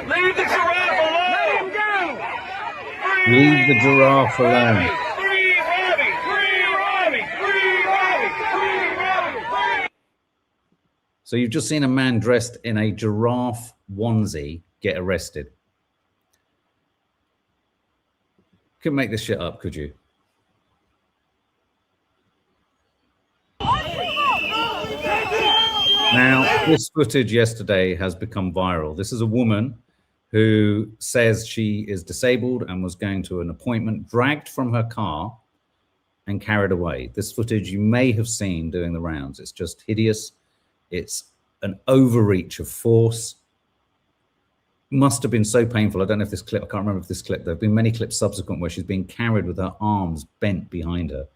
Leave the giraffe alone! Let him go! Leave the giraffe alone. Free Robbie! Free Robbie! Free Robbie! Free Robbie! Free... So you've just seen a man dressed in a giraffe onesie get arrested. Couldn't make this shit up, could you? Now, this footage yesterday has become viral. This is a woman who says she is disabled and was going to an appointment, dragged from her car and carried away. This footage you may have seen doing the rounds. It's just hideous. It's an overreach of force. Must have been so painful. I don't know if this clip, I can't remember if this clip, there have been many clips subsequent where she's being carried with her arms bent behind her.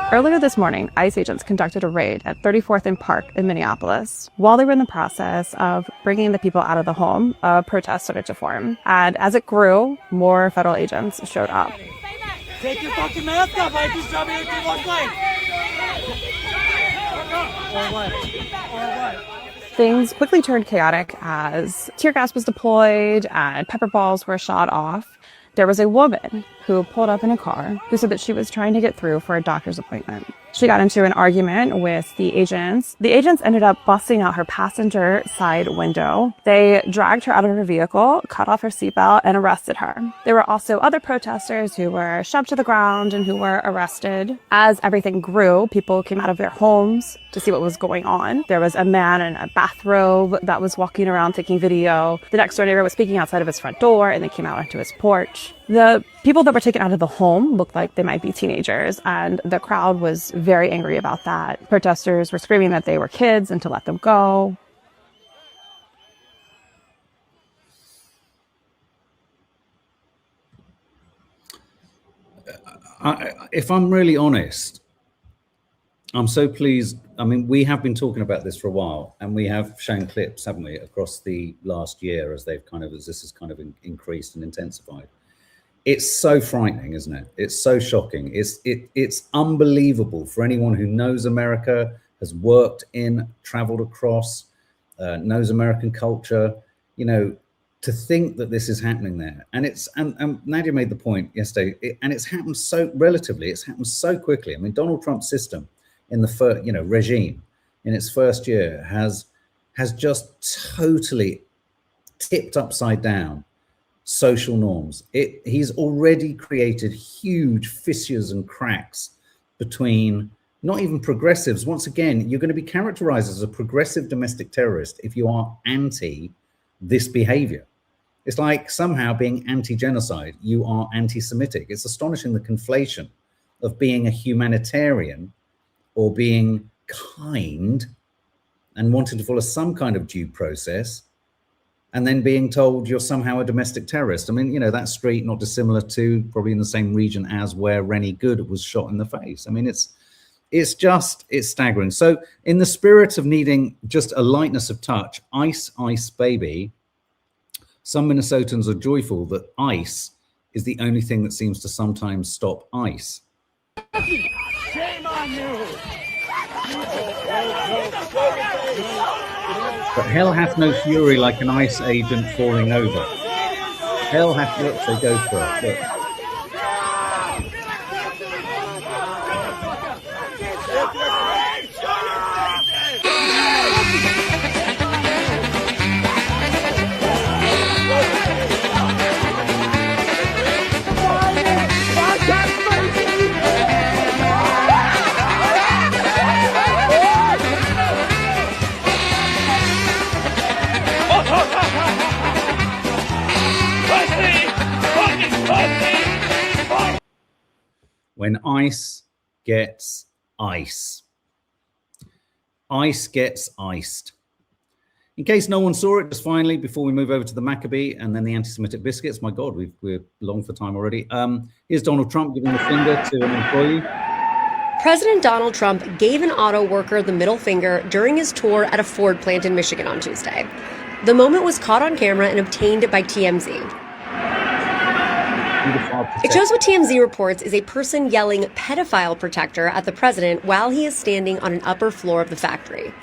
Earlier this morning, ICE agents conducted a raid at 34th and Park in Minneapolis. While they were in the process of bringing the people out of the home, a protest started to form. And as it grew, more federal agents showed up. Take your fucking mask off! I just dropped everything one way! Or what? Or what? Things quickly turned chaotic as tear gas was deployed and pepper balls were shot off. There was a woman who pulled up in a car who said that she was trying to get through for a doctor's appointment. She got into an argument with the agents. The agents ended up busting out her passenger side window. They dragged her out of her vehicle, cut off her seatbelt, and arrested her. There were also other protesters who were shoved to the ground and who were arrested. As everything grew, people came out of their homes to see what was going on. There was a man in a bathrobe that was walking around taking video. The next door neighbor was speaking outside of his front door and they came out onto his porch. The people that were taken out of the home looked like they might be teenagers, and the crowd was very angry about that. Protesters were screaming that they were kids and to let them go. If I'm really honest, I'm so pleased. I mean, we have been talking about this for a while, and we have shown clips, haven't we, across the last year as this has kind of increased and intensified. It's so frightening, isn't it? It's so shocking. It's unbelievable for anyone who knows America, has worked in, traveled across, knows American culture, you know, to think that this is happening there. And Nadia made the point yesterday, and it's happened it's happened so quickly. I mean, Donald Trump's system in the first, regime in its first year has just totally tipped upside down social norms. He's already created huge fissures and cracks between not even progressives. Once again, you're going to be characterized as a progressive domestic terrorist if you are anti this behavior. It's like somehow being anti-genocide, you are anti-Semitic. It's astonishing the conflation of being a humanitarian or being kind and wanting to follow some kind of due process, and then being told you're somehow a domestic terrorist. I mean, that street not dissimilar to, probably in the same region as where Rennie Good was shot in the face. I mean, it's staggering. So in the spirit of needing just a lightness of touch, Ice Ice Baby, some Minnesotans are joyful that ice is the only thing that seems to sometimes stop ice. Shame on you! But hell hath no fury like an ice agent falling over. Hell hath, look, they go for it, look. When ice gets ice. Ice gets iced. In case no one saw it, just finally, before we move over to the Maccabi and then the anti-Semitic biscuits, my God, we're long for time already. Here's Donald Trump giving the finger to an employee. President Donald Trump gave an auto worker the middle finger during his tour at a Ford plant in Michigan on Tuesday. The moment was caught on camera and obtained by TMZ. It shows what TMZ reports is a person yelling pedophile protector at the president while he is standing on an upper floor of the factory.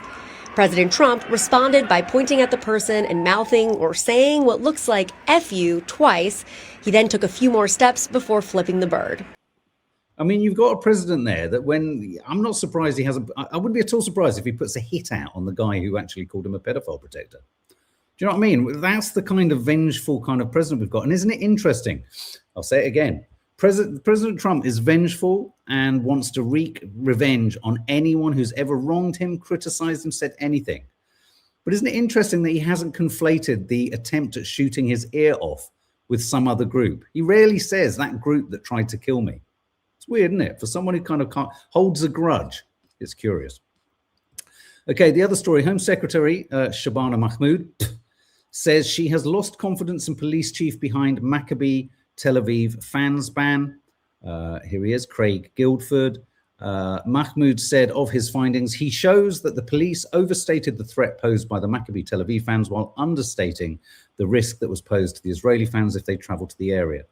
President Trump responded by pointing at the person and mouthing or saying what looks like F you twice. He then took a few more steps before flipping the bird. I mean, you've got a president there that I'm not surprised I wouldn't be at all surprised if he puts a hit out on the guy who actually called him a pedophile protector. Do you know what I mean? That's the kind of vengeful kind of president we've got. And isn't it interesting? I'll say it again. President Trump is vengeful and wants to wreak revenge on anyone who's ever wronged him, criticized him, said anything. But isn't it interesting that he hasn't conflated the attempt at shooting his ear off with some other group? He rarely says that group that tried to kill me. It's weird, isn't it? For someone who kind of holds a grudge. It's curious. Okay, the other story, Home Secretary Shabana Mahmoud says she has lost confidence in police chief behind Maccabi Tel Aviv fans ban. Here he is, Craig Guildford. Mahmoud said of his findings, he shows that the police overstated the threat posed by the Maccabi Tel Aviv fans while understating the risk that was posed to the Israeli fans if they traveled to the area.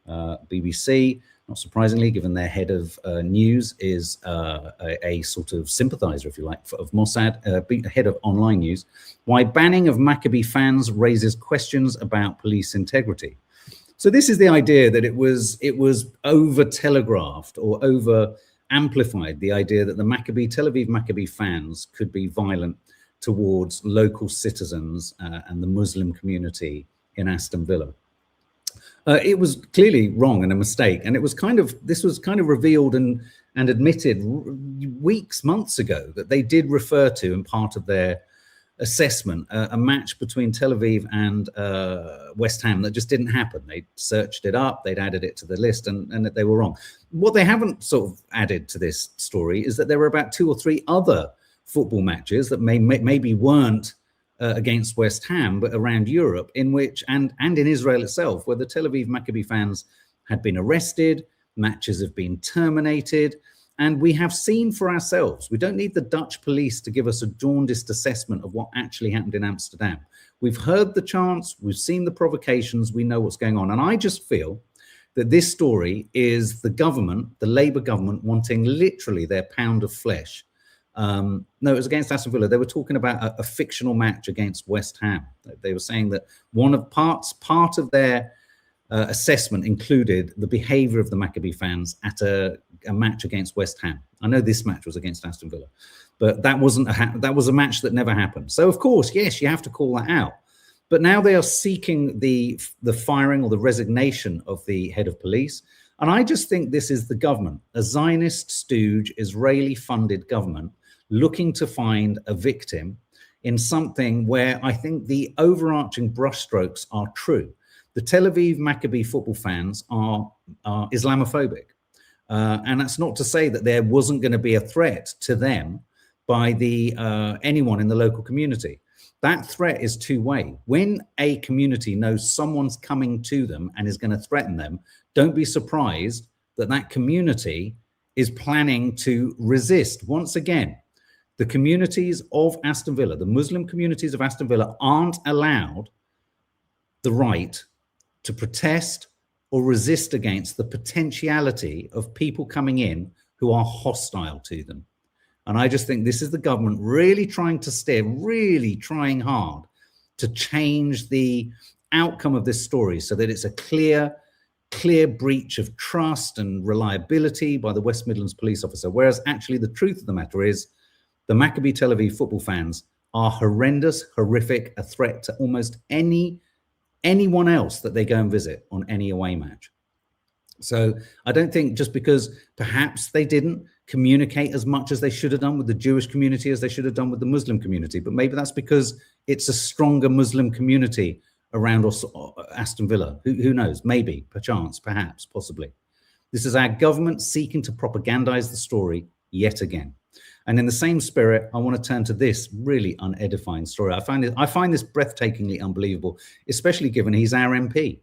BBC, not surprisingly, given their head of news is a sort of sympathizer, if you like, of Mossad, head of online news. Why banning of Maccabi fans raises questions about police integrity. So this is the idea that it was over telegraphed or over amplified, the idea that the Tel Aviv Maccabi fans could be violent towards local citizens and the Muslim community in Aston Villa. It was clearly wrong and a mistake, and this was kind of revealed and admitted months ago that they did refer to, in part of their assessment, a match between Tel Aviv and West Ham that just didn't happen. They searched it up, they'd added it to the list, and they were wrong. What they haven't sort of added to this story is that there were about 2 or 3 other football matches that maybe weren't against West Ham, but around Europe, in which, and in Israel itself, where the Tel Aviv Maccabi fans had been arrested, matches have been terminated, and we have seen for ourselves. We don't need the Dutch police to give us a jaundiced assessment of what actually happened in Amsterdam. We've heard the chants, we've seen the provocations, we know what's going on. And I just feel that this story is the government, the Labour government, wanting literally their pound of flesh. No, it was against Aston Villa. They were talking about a fictional match against West Ham. They were saying that part of their assessment included the behavior of the Maccabi fans at a match against West Ham. I know this match was against Aston Villa, but that was a match that never happened. So of course, yes, you have to call that out. But now they are seeking the firing or the resignation of the head of police. And I just think this is the government, a Zionist stooge, Israeli-funded government, looking to find a victim in something where I think the overarching brushstrokes are true. The Tel Aviv Maccabi football fans are Islamophobic. And that's not to say that there wasn't going to be a threat to them by anyone in the local community. That threat is two-way. When a community knows someone's coming to them and is going to threaten them, don't be surprised that that community is planning to resist. Once again, the communities of Aston Villa, the Muslim communities of Aston Villa, aren't allowed the right to protest or resist against the potentiality of people coming in who are hostile to them. And I just think this is the government really trying to steer, really trying hard to change the outcome of this story so that it's a clear breach of trust and reliability by the West Midlands police officer. Whereas actually the truth of the matter is the Maccabi Tel Aviv football fans are horrendous, horrific, a threat to almost anyone else that they go and visit on any away match. So I don't think just because perhaps they didn't communicate as much as they should have done with the Jewish community as they should have done with the Muslim community, but maybe that's because it's a stronger Muslim community around Aston Villa. Who knows? Maybe, perchance, perhaps, possibly. This is our government seeking to propagandize the story yet again. And in the same spirit, I want to turn to this really unedifying story. I find this breathtakingly unbelievable, especially given he's our MP.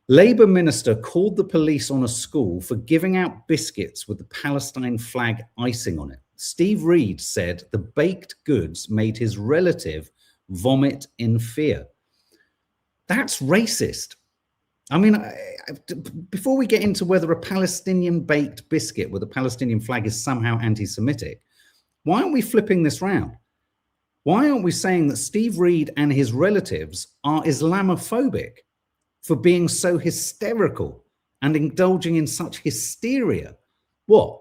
Labour minister called the police on a school for giving out biscuits with the Palestine flag icing on it. Steve Reed said the baked goods made his relative vomit in fear. That's racist. I mean, before we get into whether a Palestinian baked biscuit with a Palestinian flag is somehow anti-Semitic, why aren't we flipping this round? Why aren't we saying that Steve Reed and his relatives are Islamophobic for being so hysterical and indulging in such hysteria? What?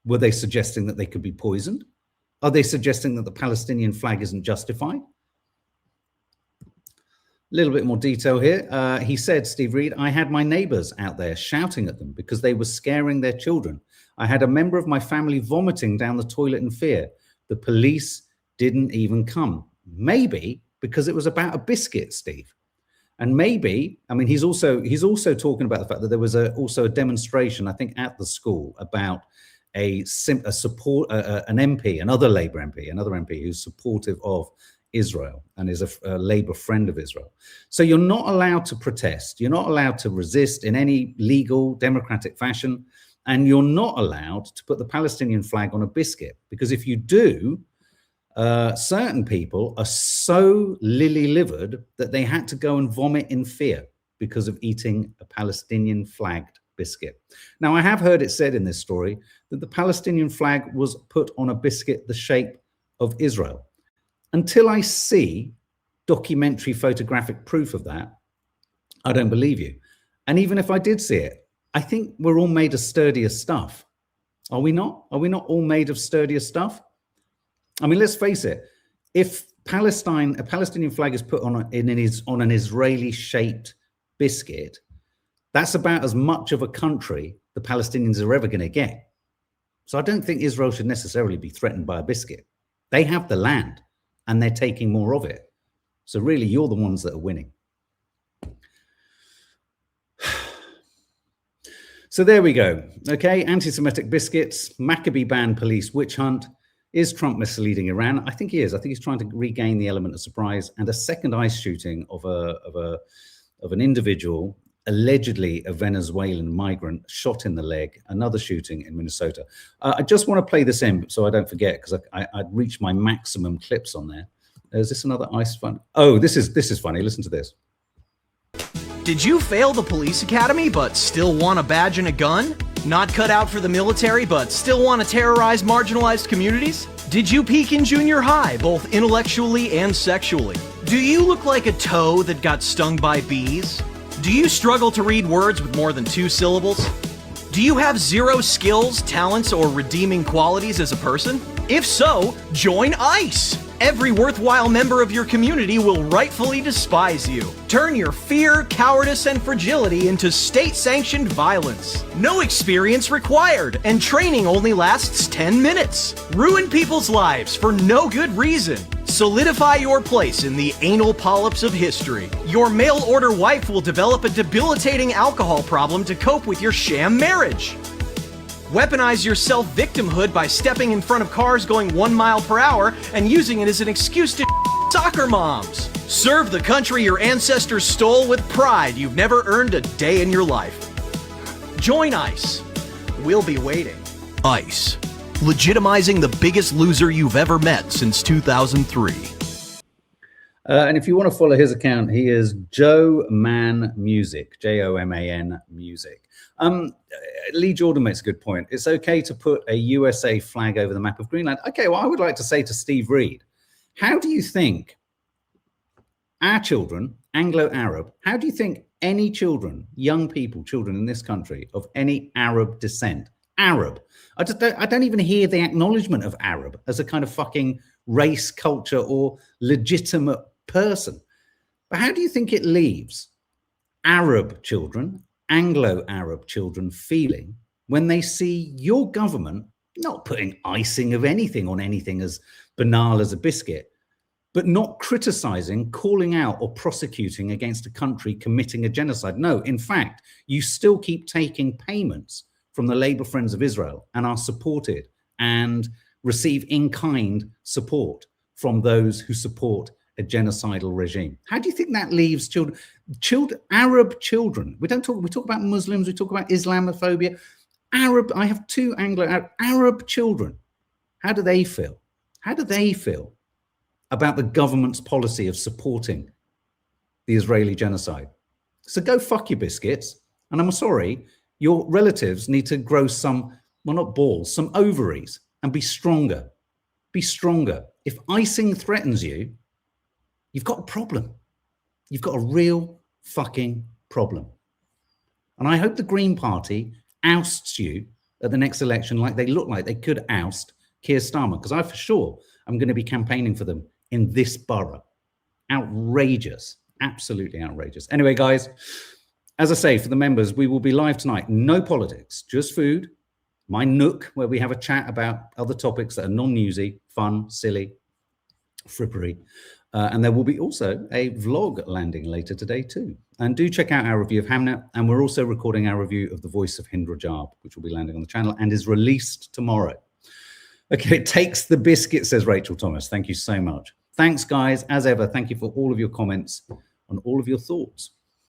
Were they suggesting that they could be poisoned? Are they suggesting that the Palestinian flag isn't justified? A little bit more detail here. He said, Steve Reed, I had my neighbors out there shouting at them because they were scaring their children. I had a member of my family vomiting down the toilet in fear. The police didn't even come. Maybe because it was about a biscuit, Steve. And maybe, I mean, he's also talking about the fact that there was also a demonstration, I think, at the school about an MP, another Labour MP who's supportive of Israel and is a Labour friend of Israel. So you're not allowed to protest. You're not allowed to resist in any legal, democratic fashion. And you're not allowed to put the Palestinian flag on a biscuit, because if you do, certain people are so lily-livered that they had to go and vomit in fear because of eating a Palestinian flagged biscuit. Now, I have heard it said in this story that the Palestinian flag was put on a biscuit the shape of Israel. Until I see documentary photographic proof of that, I don't believe you. And even if I did see it, I think we're all made of sturdier stuff. Are we not? Are we not all made of sturdier stuff? I mean, let's face it. If a Palestinian flag is put on an Israeli-shaped biscuit, that's about as much of a country the Palestinians are ever going to get. So I don't think Israel should necessarily be threatened by a biscuit. They have the land. and they're taking more of it. So really, you're the ones that are winning. So there we go. Okay, anti-Semitic biscuits, Maccabi banned police witch hunt. Is Trump misleading Iran? I think he is. I think he's trying to regain the element of surprise, and a second ICE shooting of an individual, allegedly a Venezuelan migrant, shot in the leg. Another shooting in Minnesota. I just want to play this in so I don't forget, because I'd reached my maximum clips on there. Is this another ICE fun? Oh, this is funny. Listen to this. Did you fail the police academy but still want a badge and a gun? Not cut out for the military but still want to terrorize marginalized communities? Did you peak in junior high, both intellectually and sexually? Do you look like a toe that got stung by bees? Do you struggle to read words with more than 2 syllables? Do you have 0 skills, talents, or redeeming qualities as a person? If so, join ICE! Every worthwhile member of your community will rightfully despise you. Turn your fear, cowardice, and fragility into state-sanctioned violence. No experience required, and training only lasts 10 minutes. Ruin people's lives for no good reason. Solidify your place in the anal polyps of history. Your mail-order wife will develop a debilitating alcohol problem to cope with your sham marriage. Weaponize your self-victimhood by stepping in front of cars going 1 mile per hour and using it as an excuse to soccer moms. Serve the country your ancestors stole with pride you've never earned a day in your life. Join ICE. We'll be waiting. ICE. Legitimizing the biggest loser you've ever met since 2003. And if you want to follow his account, he is Joe Man Music, Joman Music. Lee Jordan makes a good point. It's okay to put a USA flag over the map of Greenland. Okay, well, I would like to say to Steve Reed, how do you think our children, Anglo-Arab, how do you think any children, young people, children in this country of any Arab descent, Arab, I don't even hear the acknowledgement of Arab as a kind of fucking race, culture, or legitimate person. But how do you think it leaves Arab children, Anglo-Arab children feeling when they see your government not putting icing of anything on anything as banal as a biscuit, but not criticizing, calling out, or prosecuting against a country committing a genocide? No, in fact, you still keep taking payments from the Labour Friends of Israel and are supported and receive in-kind support from those who support a genocidal regime. How do you think that leaves children, Arab children? We talk about Muslims, we talk about Islamophobia. Arab, I have 2 Arab children. How do they feel? How do they feel about the government's policy of supporting the Israeli genocide? So go fuck your biscuits. And I'm sorry, your relatives need to grow some, well, not balls, some ovaries and be stronger. Be stronger. If icing threatens you, you've got a problem. You've got a real fucking problem. And I hope the Green Party ousts you at the next election like they look like they could oust Keir Starmer, because I for sure am going to be campaigning for them in this borough. Outrageous. Absolutely outrageous. Anyway, guys, as I say, for the members, we will be live tonight. No politics, just food. My nook, where we have a chat about other topics that are non-newsy, fun, silly, frippery. And there will be also a vlog landing later today too. And do check out our review of Hamnet. And we're also recording our review of The Voice of Hind Rajab, which will be landing on the channel and is released tomorrow. Okay, it takes the biscuit, says Rachel Thomas. Thank you so much. Thanks, guys. As ever, thank you for all of your comments and all of your thoughts.